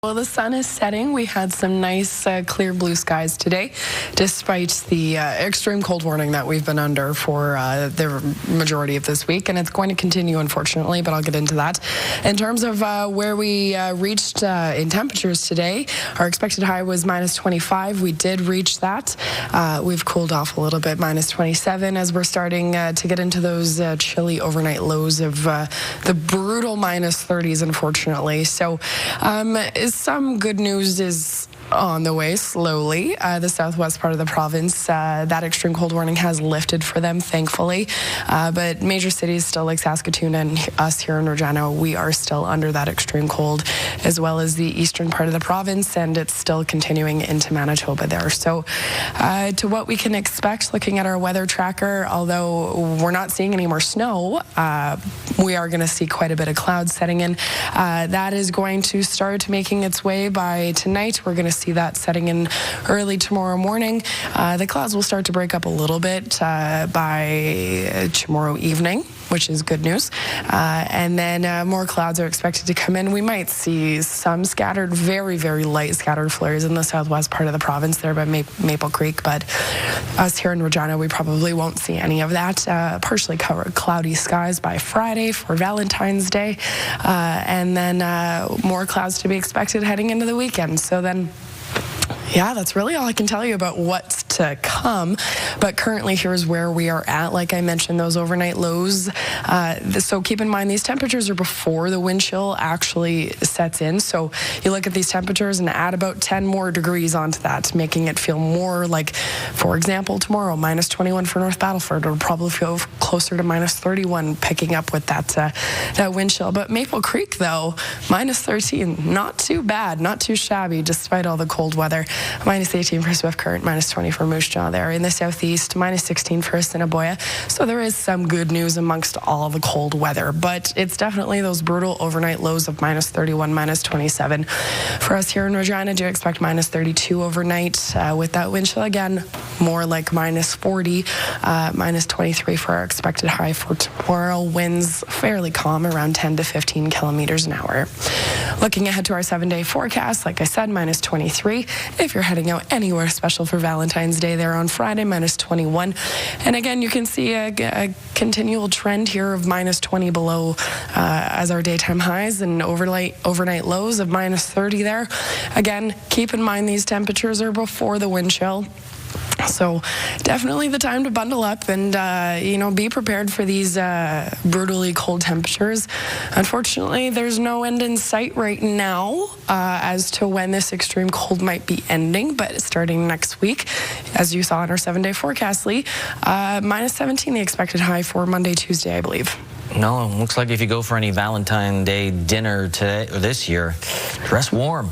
Well, the sun is setting. We had some nice clear blue skies today, despite the extreme cold warning that we've been under for the majority of this week, and it's going to continue, unfortunately, but I'll get into that. In terms of where we reached in temperatures today, our expected high was minus 25. We did reach that. We've cooled off a little bit, minus 27, as we're starting to get into those chilly overnight lows of the brutal minus 30s, unfortunately. So, some good news is on the way slowly. The southwest part of the province, that extreme cold warning has lifted for them, thankfully. But major cities still like Saskatchewan and us here in Regina, we are still under that extreme cold, as well as the eastern part of the province, and it's still continuing into Manitoba there. So to what we can expect looking at our weather tracker, although we're not seeing any more snow, we are going to see quite a bit of clouds setting in. That is going to start making its way by tonight. We're going to see that setting in early tomorrow morning. The clouds will start to break up a little bit by tomorrow evening, which is good news. And then more clouds are expected to come in. We might see some scattered, very, very light scattered flurries in the southwest part of the province there by Maple Creek, but us here in Regina, we probably won't see any of that. Partially covered cloudy skies by Friday for Valentine's Day, and then more clouds to be expected heading into the weekend. So then, yeah, that's really all I can tell you about what's to come. But currently, here's where we are at. Like I mentioned, those overnight lows. So keep in mind, these temperatures are before the wind chill actually sets in. So you look at these temperatures and add about 10 more degrees onto that, making it feel more like, for example, tomorrow, minus 21 for North Battleford. It'll probably feel closer to minus 31, picking up with that wind chill. But Maple Creek, though, minus 13. Not too bad, not too shabby, despite all the cold weather. Minus 18 for Swift Current, minus 20 for Moose Jaw there. In the southeast, minus 16 for Assiniboia. So there is some good news amongst all the cold weather, but it's definitely those brutal overnight lows of minus 31, minus 27. For us here in Regina, do expect minus 32 overnight with that wind chill again, more like minus 40, minus 23 for our expected high for tomorrow. Winds fairly calm, around 10 to 15 kilometers an hour. Looking ahead to our 7-day forecast, like I said, minus 23. If you're heading out anywhere special for Valentine's Day there on Friday, minus 21. And again, you can see a continual trend here of minus 20 below as our daytime highs, and overnight lows of minus 30 there. Again, keep in mind these temperatures are before the wind chill. So definitely the time to bundle up and, be prepared for these brutally cold temperatures. Unfortunately, there's no end in sight right now as to when this extreme cold might be ending, but starting next week, as you saw in our 7-day forecast, Lee, minus 17 the expected high for Monday, Tuesday, I believe. No, looks like if you go for any Valentine's Day dinner today or this year, dress warm.